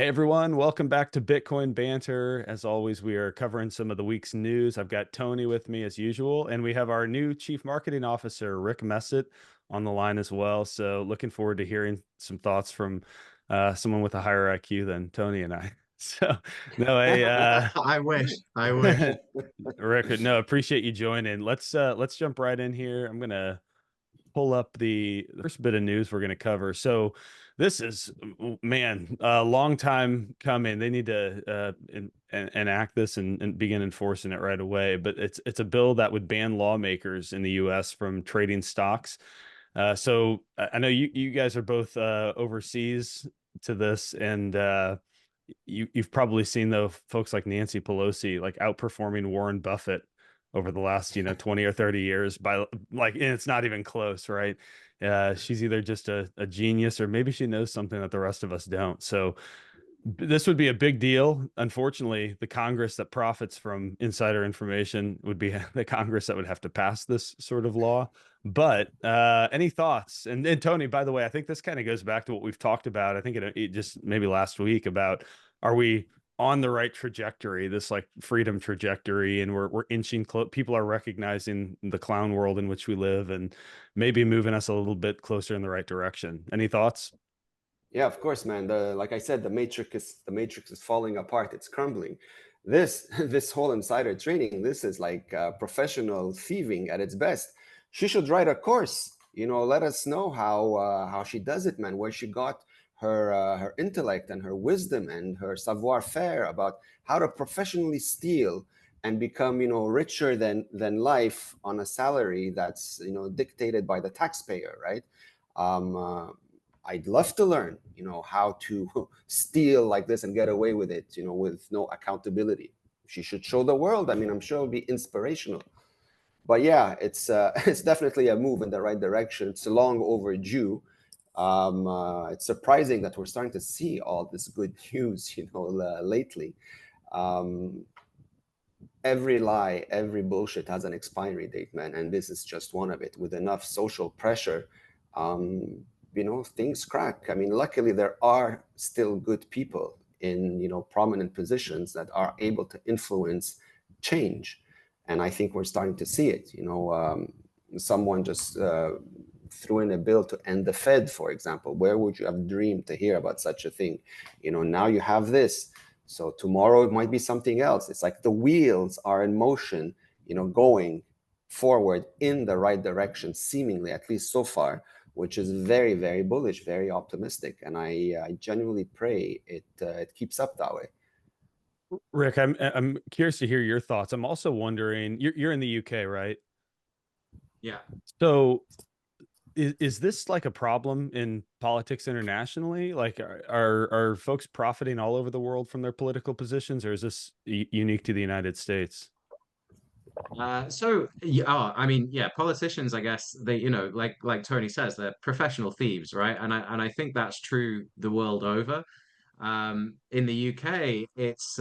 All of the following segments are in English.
Hey everyone, welcome back to Bitcoin Banter. As always, we are covering some of the week's news. I've got Tony with me as usual, and we have our new Chief Marketing Officer, Rick Messett, on the line as well. So looking forward to hearing some thoughts from someone with a higher IQ than Tony and I. So no, I wish. I wish. Rick, no, appreciate you joining. Let's jump right in here. I'm gonna pull up the first bit of news we're going to cover. So this is, man, a long time coming. They need to enact this and begin enforcing it right away. But it's a bill that would ban lawmakers in the U.S. from trading stocks. So I know you guys are both overseas to this, and you've probably seen though folks like Nancy Pelosi like outperforming Warren Buffett over the last 20 or 30 years by like, and it's not even close, right? She's either just a genius or maybe she knows something that the rest of us don't. So this would be a big deal. Unfortunately, the Congress that profits from insider information would be the Congress that would have to pass this sort of law. But any thoughts? And Tony, by the way, I think this kind of goes back to what we've talked about. I think it just maybe last week about, are we on the right trajectory, this like freedom trajectory, and we're inching close. People are recognizing the clown world in which we live, and maybe moving us a little bit closer in the right direction. Any thoughts? Yeah, of course, man. Like I said, the matrix is falling apart. It's crumbling. This this whole insider trading, this is like professional thieving at its best. She should write a course. Let us know how she does it, man. Where she got her intellect and her wisdom and her savoir faire about how to professionally steal and become richer than life on a salary that's dictated by the taxpayer, right? Um, uh, I'd love to learn, how to steal like this and get away with it, with no accountability. She should show the world. I mean, I'm sure it'll be inspirational. But yeah, it's it's definitely a move in the right direction. It's long overdue. It's surprising that we're starting to see all this good news, lately. Um, every lie, every bullshit has an expiry date, man, and this is just one of it. With enough social pressure, things crack. I mean, luckily there are still good people in prominent positions that are able to influence change, and I think we're starting to see it. Someone just threw in a bill to end the Fed, for example. Where would you have dreamed to hear about such a thing? Now you have this. So tomorrow it might be something else. It's like the wheels are in motion, going forward in the right direction, seemingly, at least so far, which is very, very bullish, very optimistic. And I genuinely pray it keeps up that way. Rick, I'm curious to hear your thoughts. I'm also wondering, you're in the UK, right? Yeah. So is this like a problem in politics internationally? Like, are folks profiting all over the world from their political positions, or is this unique to the United States? So yeah, I mean, yeah, politicians, I guess they, like Tony says, they're professional thieves, right? And I think that's true the world over. In the UK, it's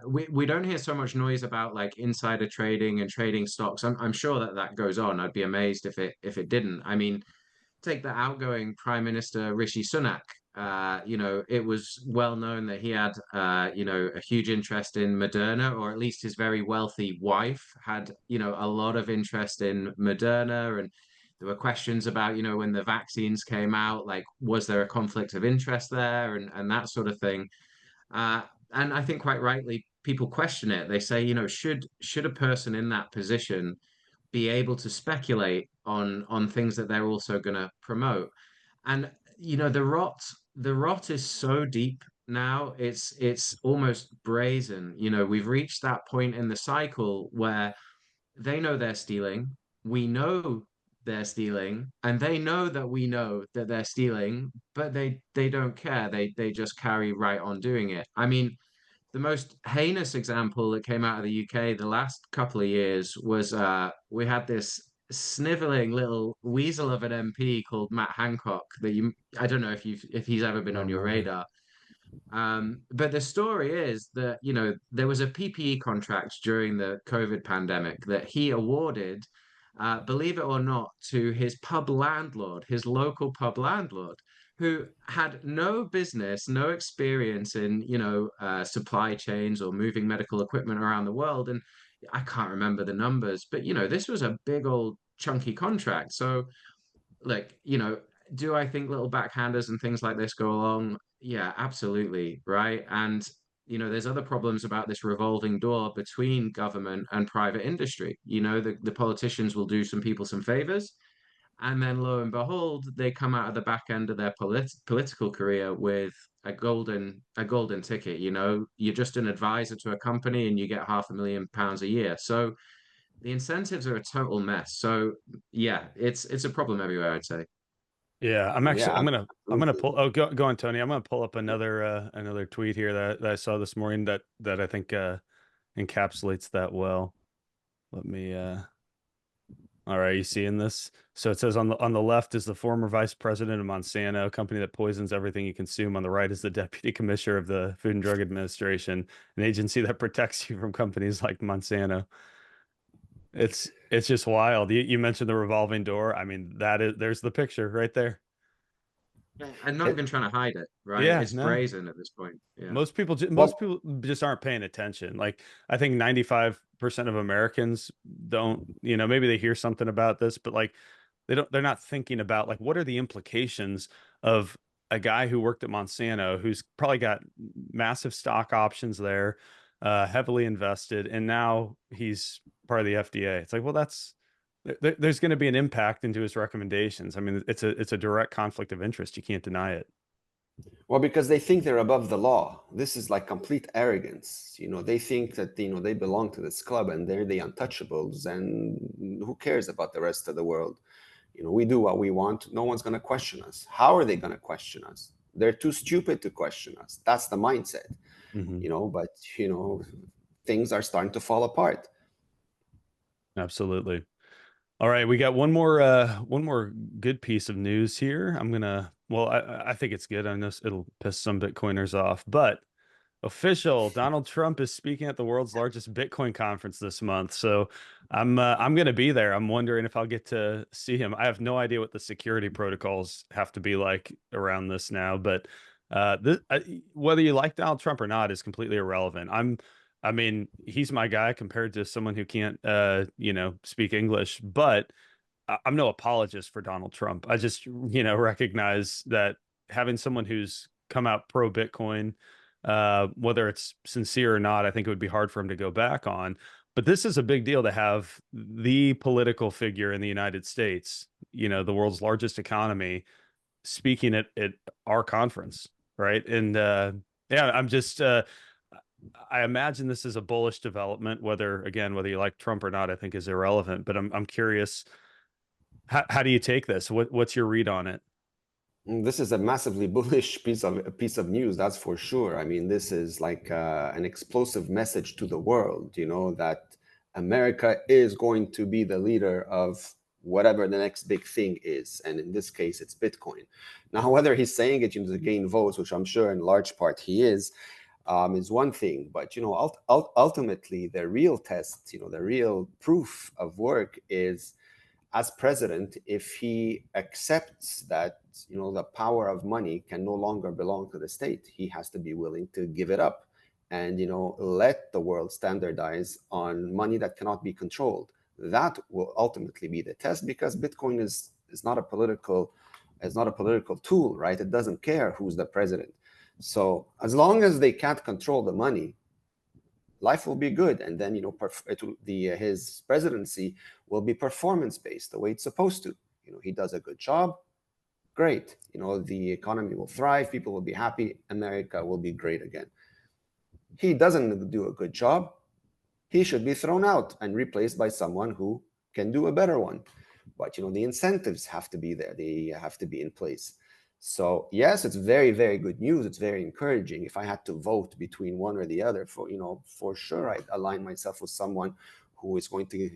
we don't hear so much noise about like insider trading and trading stocks. I'm sure that goes on. I'd be amazed if it didn't. I mean, take the outgoing Prime Minister Rishi Sunak. It was well known that he had, a huge interest in Moderna, or at least his very wealthy wife had, a lot of interest in Moderna. And there were questions about, when the vaccines came out, like, was there a conflict of interest there and that sort of thing. And I think quite rightly, people question it. They say, should a person in that position be able to speculate on things that they're also going to promote? And the rot is so deep now. It's almost brazen. We've reached that point in the cycle where they know they're stealing. We know they're stealing, and they know that they're stealing, but they don't care. They just carry right on doing it. I mean, the most heinous example that came out of the UK the last couple of years was we had this sniveling little weasel of an MP called Matt Hancock that I don't know if he's ever been on your No. radar. But the story is that, there was a PPE contract during the COVID pandemic that he awarded, believe it or not, to his pub landlord, his local pub landlord. who had no business, no experience in, supply chains or moving medical equipment around the world. And I can't remember the numbers, but this was a big old chunky contract. So, like, do I think little backhanders and things like this go along? Yeah, absolutely, right? And there's other problems about this revolving door between government and private industry. The politicians will do some people some favors, and then lo and behold, they come out of the back end of their political career with a golden ticket. You're just an advisor to a company and you get £500,000 a year. So the incentives are a total mess. So yeah, it's a problem everywhere, I'd say. Yeah, Yeah, I'm gonna absolutely. pull. Oh, go on, Tony. I'm gonna pull up another tweet here that I saw this morning that I think encapsulates that well. Let me All right, you seeing this? So it says on the left is the former vice president of Monsanto, a company that poisons everything you consume. On the right is the deputy commissioner of the Food and Drug Administration, an agency that protects you from companies like Monsanto. It's just wild. You mentioned the revolving door. I mean, there's the picture right there. Yeah, and not It, even trying to hide it, right? Yeah, It's no. brazen at this point. Yeah. Most well, people just aren't paying attention. Like I think 95% of Americans don't, maybe they hear something about this, but like they're not thinking about like what are the implications of a guy who worked at Monsanto who's probably got massive stock options there, heavily invested, and now he's part of the FDA. It's like, well, there's going to be an impact into his recommendations. I mean, it's a direct conflict of interest. You can't deny it. well, because they think they're above the law. This is like complete arrogance. They think that they belong to this club and they're the untouchables, and who cares about the rest of the world? We do what we want. No one's going to question us. How are they going to question us? They're too stupid to question us. That's the mindset. Hmm. But things are starting to fall apart. Absolutely. All right, we got one more good piece of news here. Well, I think it's good. I know it'll piss some Bitcoiners off, but official, Donald Trump is speaking at the world's largest Bitcoin conference this month. So I'm going to be there. I'm wondering if I'll get to see him. I have no idea what the security protocols have to be like around this now, but whether you like Donald Trump or not is completely irrelevant. I mean, he's my guy compared to someone who can't, speak English, but I'm no apologist for Donald Trump. I just, recognize that having someone who's come out pro Bitcoin, whether it's sincere or not, I think it would be hard for him to go back on. But this is a big deal to have the political figure in the United States, the world's largest economy, speaking at our conference, right? And yeah, I imagine this is a bullish development. Whether you like Trump or not, I think is irrelevant. But I'm curious, how do you take this? What's your read on it? This is a massively bullish piece of news, that's for sure. I mean, this is like an explosive message to the world, that America is going to be the leader of whatever the next big thing is, and in this case, it's Bitcoin. Now, whether he's saying it, to gain votes, which I'm sure in large part he is one thing. But ultimately, the real test, the real proof of work is as president, if he accepts that the power of money can no longer belong to the state, he has to be willing to give it up and let the world standardize on money that cannot be controlled. That will ultimately be the test, because Bitcoin is not a political tool, right? It doesn't care who's the president. So as long as they can't control the money, life will be good. And then his presidency will be performance based, the way it's supposed to. He does a good job, great. The economy will thrive, people will be happy, America will be great again. He doesn't do a good job, he should be thrown out and replaced by someone who can do a better one. But the incentives have to be there, they have to be in place. So yes, it's very, very good news. It's very encouraging. If I had to vote between one or the other, for sure I'd align myself with someone who is going to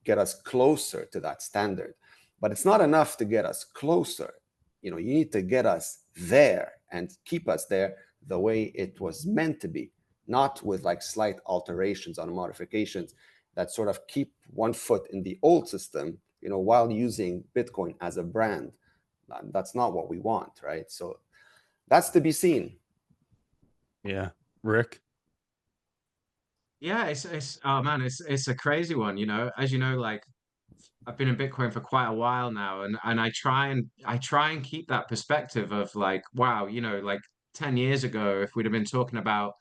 get us closer to that standard. But it's not enough to get us closer. You need to get us there and keep us there the way it was meant to be, not with like slight alterations or modifications that sort of keep one foot in the old system, while using Bitcoin as a brand. That's not what we want, right? So that's to be seen. Yeah. Rick? Yeah, it's oh man, it's a crazy one, you know. As you know, like I've been in Bitcoin for quite a while now, and I try and keep that perspective of like, wow, you know, like 10 years ago, if we'd have been talking about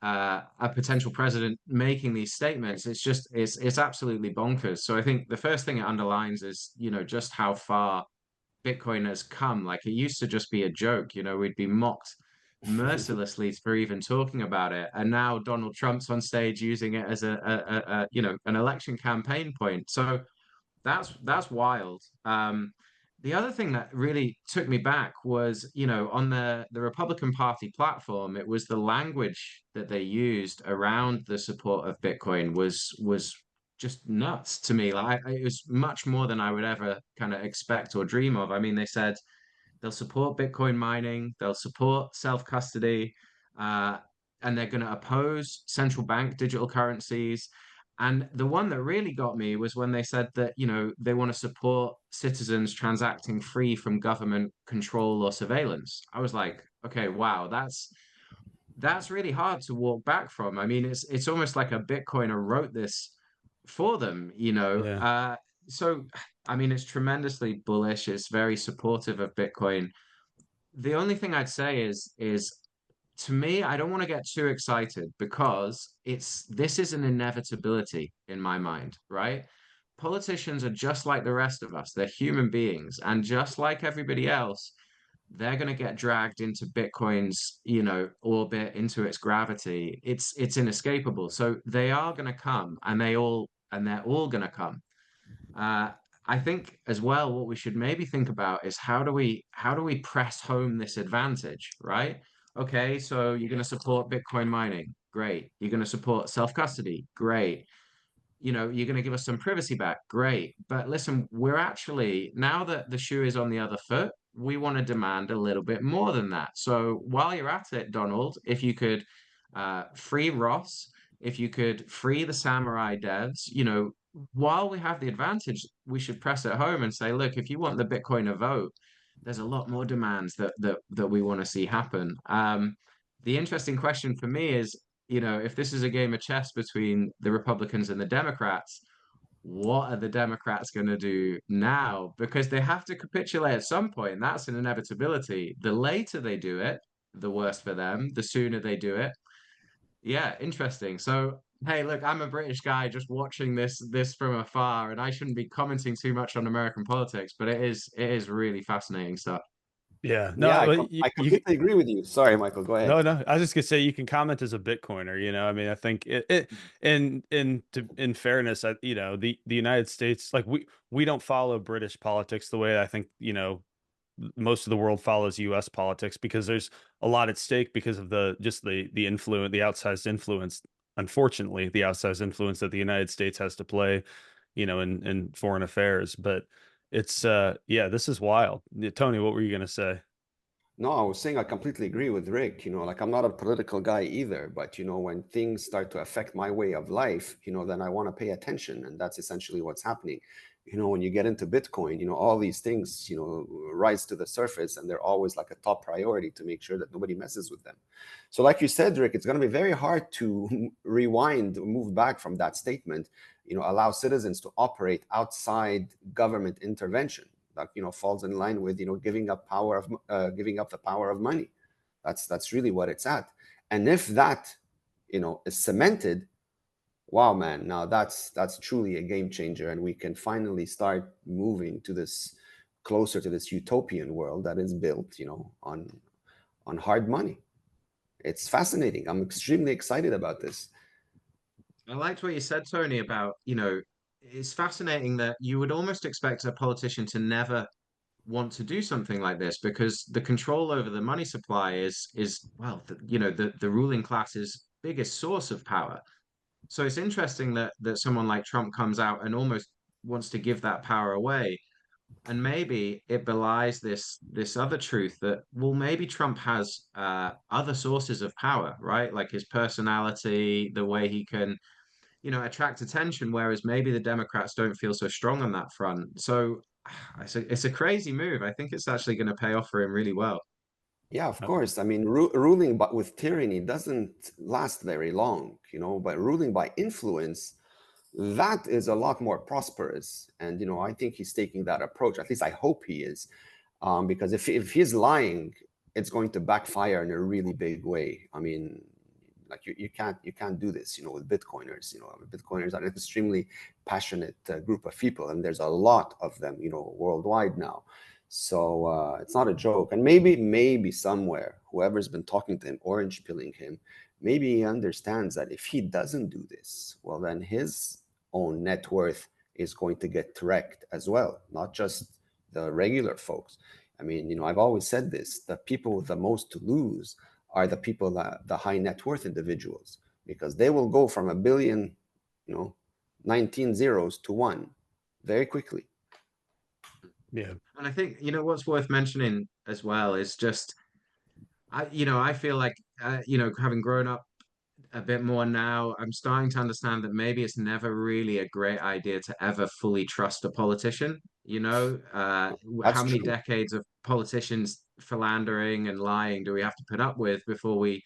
a potential president making these statements, it's absolutely bonkers. So I think the first thing it underlines is, you know, just how far Bitcoin has come. Like it used to just be a joke, you know, we'd be mocked mercilessly for even talking about it. And now Donald Trump's on stage using it as you know, an election campaign point. So that's wild. The other thing that really took me back was, you know, on the Republican Party platform, it was the language that they used around the support of Bitcoin was just nuts to me. Like it was much more than I would ever kind of expect or dream of. I mean, they said they'll support Bitcoin mining, they'll support self-custody, uh, and they're going to oppose central bank digital currencies. And the one that really got me was when they said that, you know, they want to support citizens transacting free from government control or surveillance. I was like, okay, wow, that's really hard to walk back from. I mean, it's almost like a Bitcoiner wrote this for them, you know. Yeah. So I mean, it's tremendously bullish. It's very supportive of Bitcoin. The only thing I'd say is to me, I don't want to get too excited because this is an inevitability in my mind, right? Politicians are just like the rest of us. They're human beings, and just like everybody else, they're going to get dragged into Bitcoin's, you know, orbit, into its gravity. It's inescapable. So they are going to come, and they're all going to come. Uh, I think as well, what we should maybe think about is how do we press home this advantage, right? Okay, so you're going to support Bitcoin mining, great. You're going to support self-custody, great. You know, you're going to give us some privacy back, great. But listen, we're actually, now that the shoe is on the other foot, we want to demand a little bit more than that. So while you're at it, Donald, if you could free Ross, if you could free the samurai devs, you know, while we have the advantage, we should press it home and say, look, if you want the Bitcoiner vote, there's a lot more demands that we want to see happen. The interesting question for me is, you know, if this is a game of chess between the Republicans and the Democrats, what are the Democrats going to do now? Because they have to capitulate at some point. That's an inevitability. The later they do it, the worse for them. The sooner they do it, yeah, interesting. So, hey, look, I'm a British guy just watching this from afar, and I shouldn't be commenting too much on American politics, but it is really fascinating stuff. Yeah. Yeah, No, but I completely agree with you. Sorry, Michael, go ahead. no, no. I was just gonna say you can comment as a Bitcoiner. You know, I mean, I think in fairness, you know, the United States, like we don't follow British politics the way I think, you know, most of the world follows U.S. politics because there's a lot at stake because of the influence, the outsized influence. Unfortunately, the outsized influence that the United States has to play, you know, in foreign affairs. But it's yeah, this is wild. Tony, what were you gonna say? No, I was saying I completely agree with Rick. You know, like I'm not a political guy either, but you know, when things start to affect my way of life, you know, then I want to pay attention. And that's essentially what's happening. You know, when you get into Bitcoin, you know, all these things, you know, rise to the surface and they're always like a top priority to make sure that nobody messes with them. So, like you said, Rick, it's going to be very hard to rewind, move back from that statement, you know, allow citizens to operate outside government intervention that, you know, falls in line with, you know, giving up giving up the power of money. That's really what it's at. And if that, you know, is cemented, wow, man, now that's truly a game changer, and we can finally start moving to this, closer to this utopian world that is built, you know, on hard money. It's fascinating. I'm extremely excited about this. I liked what you said, Tony, about, you know, it's fascinating that you would almost expect a politician to never want to do something like this because the control over the money supply is well, you know, the ruling class's biggest source of power. So it's interesting that someone like Trump comes out and almost wants to give that power away. And maybe it belies this other truth that, well, maybe Trump has other sources of power, right? Like his personality, the way he can, you know, attract attention, whereas maybe the Democrats don't feel so strong on that front. So it's a crazy move. I think it's actually going to pay off for him really well. Yeah, of Uh, course. I mean, ruling but with tyranny doesn't last very long, but ruling by influence, that is a lot more prosperous. And, I think he's taking that approach. At least I hope he is. Because if he's lying, it's going to backfire in a really big way. I mean, like you can't do this, with Bitcoiners. Bitcoiners are an extremely passionate group of people, and there's a lot of them, worldwide now. So it's not a joke. And maybe somewhere, whoever's been talking to him, orange pilling him, maybe he understands that if he doesn't do this, well, then his own net worth is going to get wrecked as well, not just the regular folks. I mean, I've always said this: the people with the most to lose are the people that the high net worth individuals, because they will go from a billion, you know, 19 zeros to one very quickly. yeah. And I think, what's worth mentioning as well is just, I feel like, having grown up a bit more now, I'm starting to understand that maybe it's never really a great idea to ever fully trust a politician. How That's many true. decades of politicians philandering and lying do we have to put up with before we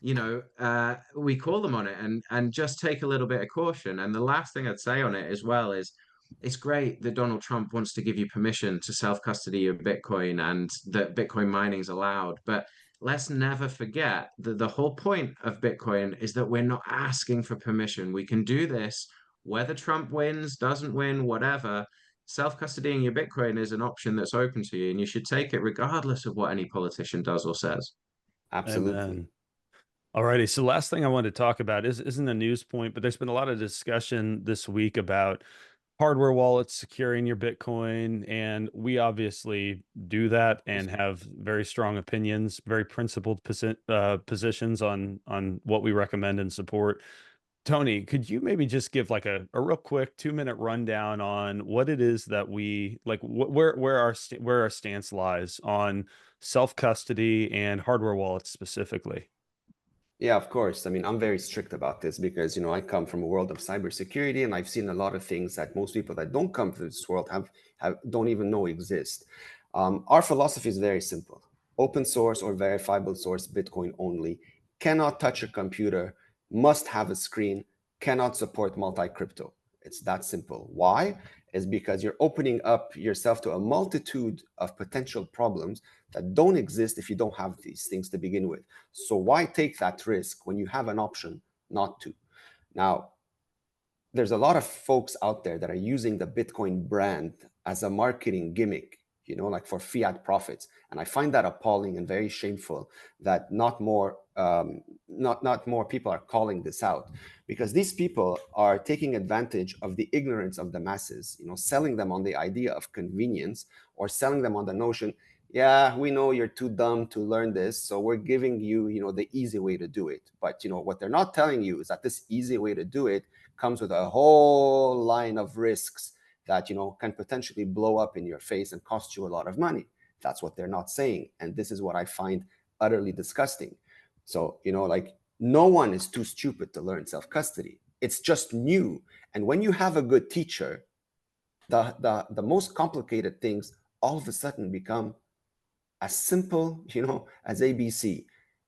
call them on it, and just take a little bit of caution. And the last thing I'd say on it as well is it's great that Donald Trump wants to give you permission to self-custody your Bitcoin and that Bitcoin mining is allowed. But let's never forget that the whole point of Bitcoin is that we're not asking for permission. We can do this whether Trump wins, doesn't win, whatever. Self-custodying your Bitcoin is an option that's open to you, and you should take it regardless of what any politician does or says. Absolutely. Amen. Alrighty. So last thing I wanted to talk about isn't a news point, but there's been a lot of discussion this week about hardware wallets securing your Bitcoin. And we obviously do that and have very strong opinions, very principled positions on what we recommend and support. Tony, could you maybe just give like a real quick 2-minute rundown on what it is that we like, where our stance lies on self custody and hardware wallets specifically? Yeah, of course. I mean, I'm very strict about this because, I come from a world of cybersecurity, and I've seen a lot of things that most people that don't come from this world have don't even know exist. Our philosophy is very simple: open source or verifiable source Bitcoin only, cannot touch a computer, must have a screen, cannot support multi-crypto. It's that simple. Why? Is because you're opening up yourself to a multitude of potential problems that don't exist if you don't have these things to begin with. So why take that risk when you have an option not to? Now, there's a lot of folks out there that are using the Bitcoin brand as a marketing gimmick, like for fiat profits. And I find that appalling and very shameful that not more people are calling this out, because these people are taking advantage of the ignorance of the masses, selling them on the idea of convenience, or selling them on the notion, yeah, we know you're too dumb to learn this, so we're giving you, the easy way to do it. But what they're not telling you is that this easy way to do it comes with a whole line of risks that can potentially blow up in your face and cost you a lot of money. That's what they're not saying, and this is what I find utterly disgusting. So like, no one is too stupid to learn self-custody. It's just new, and when you have a good teacher, the most complicated things all of a sudden become as simple as ABC.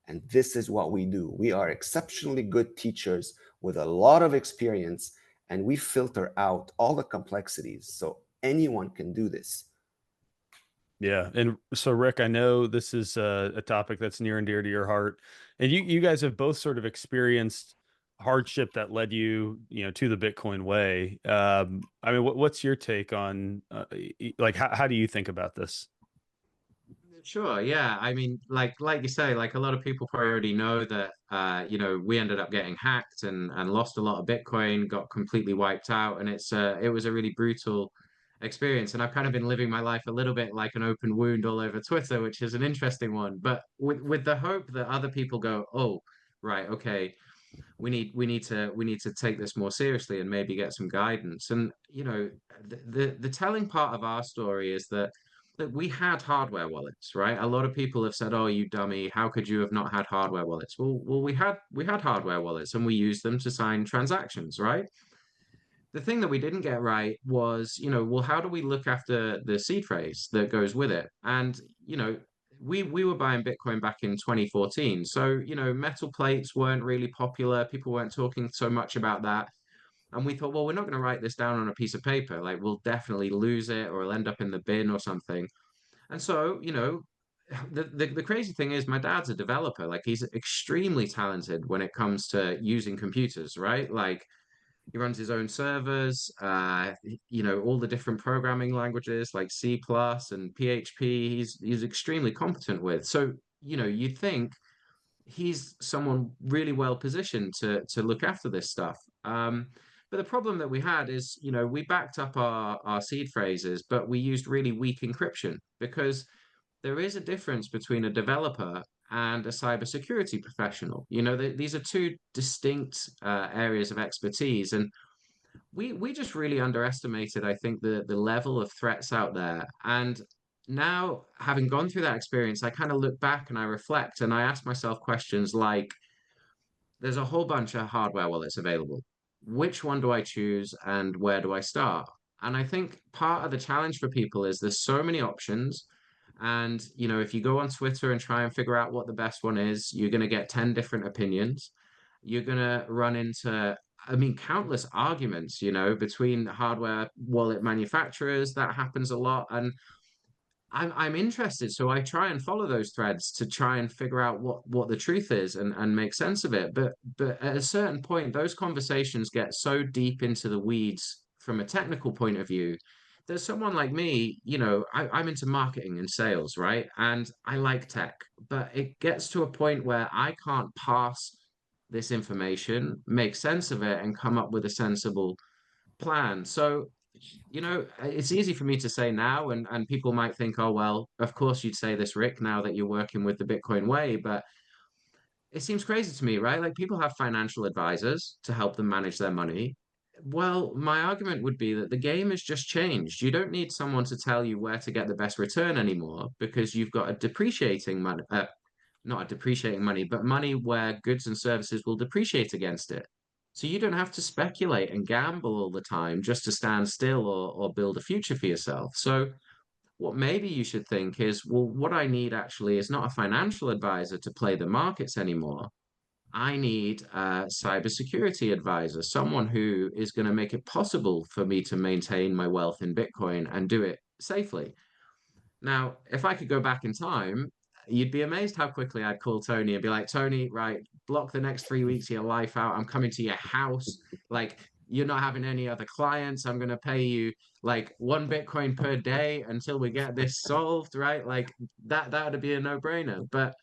And this is what we do. We are exceptionally good teachers with a lot of experience, and we filter out all the complexities so anyone can do this. Yeah. And so, Rick, I know this is a topic that's near and dear to your heart, and you guys have both sort of experienced hardship that led you, to the Bitcoin way. I mean, what's your take on, like, how do you think about this? Sure, yeah. I mean, like you say, like a lot of people probably already know that we ended up getting hacked and lost a lot of Bitcoin, got completely wiped out, and it was a really brutal experience. And I've kind of been living my life a little bit like an open wound all over Twitter, which is an interesting one. But with the hope that other people go, oh, right, okay, we need to take this more seriously and maybe get some guidance. And the telling part of our story is that we had hardware wallets, right? A lot of people have said, "Oh, you dummy, how could you have not had hardware wallets?" Well, we had hardware wallets and we used them to sign transactions, right? the thing that we didn't get right was, well, how do we look after the seed phrase that goes with it? And, we were buying Bitcoin back in 2014. So, metal plates weren't really popular. People weren't talking so much about that. And we thought, well, we're not going to write this down on a piece of paper. Like, we'll definitely lose it or it'll end up in the bin or something. And so, the crazy thing is my dad's a developer. Like, he's extremely talented when it comes to using computers, right? Like, he runs his own servers, all the different programming languages like C plus and PHP, he's extremely competent with. So, you'd think he's someone really well positioned to look after this stuff. But the problem that we had is, we backed up our seed phrases, but we used really weak encryption because there is a difference between a developer and a cybersecurity professional. These are two distinct areas of expertise, and we just really underestimated, I think, the level of threats out there. And now, having gone through that experience, I kind of look back and I reflect and I ask myself questions like, there's a whole bunch of hardware wallets available. Which one do I choose and where do I start? And I think part of the challenge for people is there's so many options. And, if you go on Twitter and try and figure out what the best one is, you're going to get 10 different opinions. You're going to run into, I mean, countless arguments, between hardware wallet manufacturers. That happens a lot. And I'm interested, so I try and follow those threads to try and figure out what the truth is and make sense of it. But at a certain point, those conversations get so deep into the weeds from a technical point of view that someone like me, I'm into marketing and sales, right? And I like tech, but it gets to a point where I can't pass this information, make sense of it, and come up with a sensible plan. So, it's easy for me to say now, and people might think, oh, well, of course you'd say this, Rick, now that you're working with the Bitcoin way. But it seems crazy to me, right? Like, people have financial advisors to help them manage their money. Well, my argument would be that the game has just changed. You don't need someone to tell you where to get the best return anymore because you've got a depreciating money, not a depreciating money, but money where goods and services will depreciate against it. So you don't have to speculate and gamble all the time just to stand still or build a future for yourself. So what maybe you should think is, well, what I need actually is not a financial advisor to play the markets anymore. I need a cybersecurity advisor, someone who is going to make it possible for me to maintain my wealth in Bitcoin and do it safely. Now, if I could go back in time, you'd be amazed how quickly I'd call Tony and be like, Tony, right, block the next 3 weeks of your life out. I'm coming to your house. Like, you're not having any other clients. I'm going to pay you like 1 Bitcoin per day until we get this solved, right? Like that would be a no-brainer. But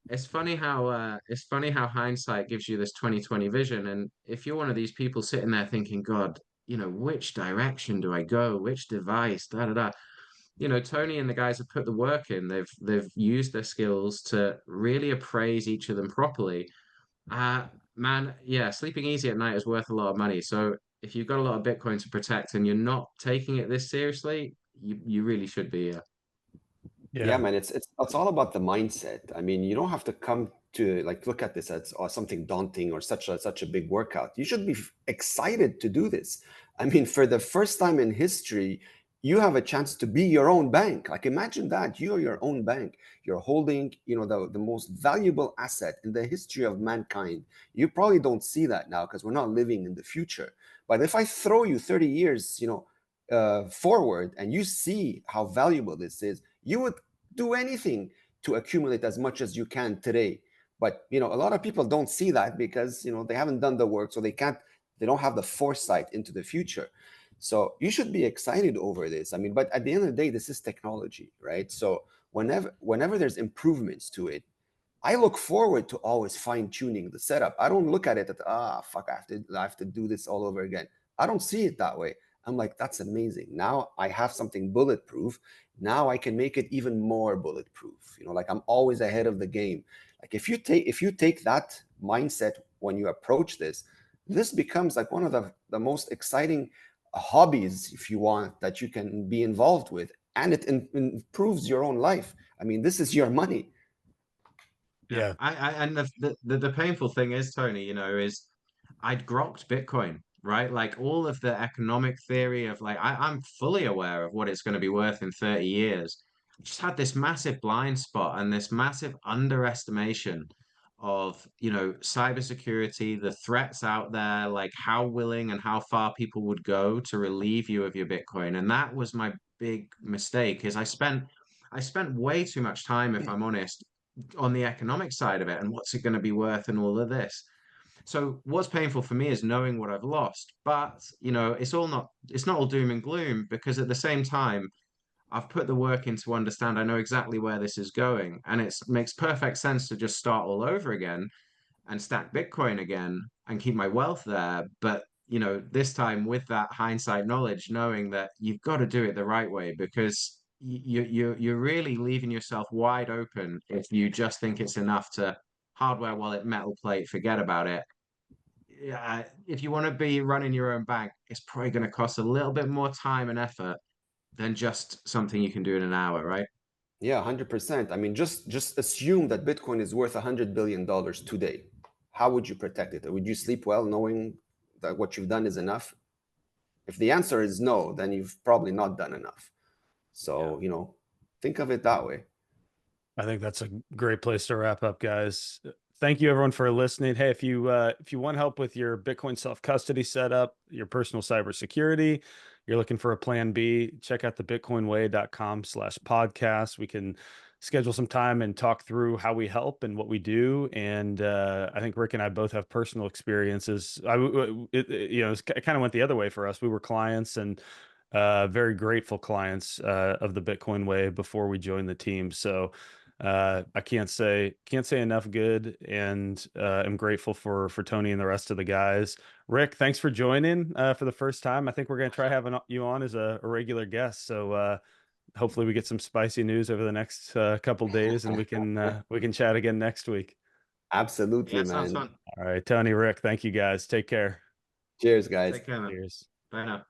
it's funny how hindsight gives you this 2020 vision. And if you're one of these people sitting there thinking, God, which direction do I go? Which device? Da da da. Tony and the guys have put the work in. They've used their skills to really appraise each of them properly. Man, yeah, sleeping easy at night is worth a lot of money. So if you've got a lot of Bitcoin to protect and you're not taking it this seriously, you really should be. Yeah, man, it's all about the mindset. I mean, you don't have to come to like look at this as something daunting or such a big workout. You should be excited to do this. I mean, for the first time in history, you have a chance to be your own bank. Like imagine that you are your own bank. You're holding, the most valuable asset in the history of mankind. You probably don't see that now because we're not living in the future. But if I throw you 30 years, forward and you see how valuable this is, you would do anything to accumulate as much as you can today. But a lot of people don't see that because they haven't done the work, so they don't have the foresight into the future. So you should be excited over this. I mean, but at the end of the day, this is technology, right? So whenever there's improvements to it, I look forward to always fine tuning the setup. I don't look at it fuck, I have to do this all over again. I don't see it that way. I'm like, that's amazing. Now I have something bulletproof. Now I can make it even more bulletproof. Like I'm always ahead of the game. Like if you take that mindset when you approach this becomes like one of the most exciting hobbies, if you want, that you can be involved with. And it improves your own life. I mean, this is your money. Yeah. Yeah. And the painful thing is, Tony, is I'd grokked Bitcoin right? Like all of the economic theory of like I'm fully aware of what it's going to be worth in 30 years. I just had this massive blind spot and this massive underestimation of, you know, cybersecurity, the threats out there, like how willing and how far people would go to relieve you of your Bitcoin. And that was my big mistake is I spent way too much time, if I'm honest, on the economic side of it and what's it going to be worth and all of this. So what's painful for me is knowing what I've lost. But, you know, it's not all doom and gloom because at the same time, I've put the work in to understand I know exactly where this is going. And it makes perfect sense to just start all over again and stack Bitcoin again and keep my wealth there. But, you know, this time with that hindsight knowledge, knowing that you've got to do it the right way because you're really leaving yourself wide open if you just think it's enough to hardware wallet, metal plate, forget about it. Yeah, if you want to be running your own bank, it's probably going to cost a little bit more time and effort than just something you can do in an hour, right? Yeah, 100%. I mean, just assume that Bitcoin is worth $100 billion today. How would you protect it? Would you sleep well knowing that what you've done is enough? If the answer is no, then you've probably not done enough. So, you know, think of it that way. I think that's a great place to wrap up, guys. Thank you everyone for listening. Hey, if you want help with your Bitcoin self-custody setup, your personal cybersecurity, you're looking for a plan B, check out the bitcoinway.com/podcast. We can schedule some time and talk through how we help and what we do. And I think Rick and I both have personal experiences. It kind of went the other way for us. We were clients and very grateful clients of the Bitcoin Way before we joined the team. So I can't say enough good, and I'm grateful for Tony and the rest of the guys. Rick, thanks for joining for the first time. I think we're going to try having you on as a regular guest. So hopefully we get some spicy news over the next couple days, and we can chat again next week. Absolutely, Yeah, sounds man. fun. All right, Tony, Rick, thank you guys. Take care. Cheers, guys. Take care, man. Cheers. Bye now.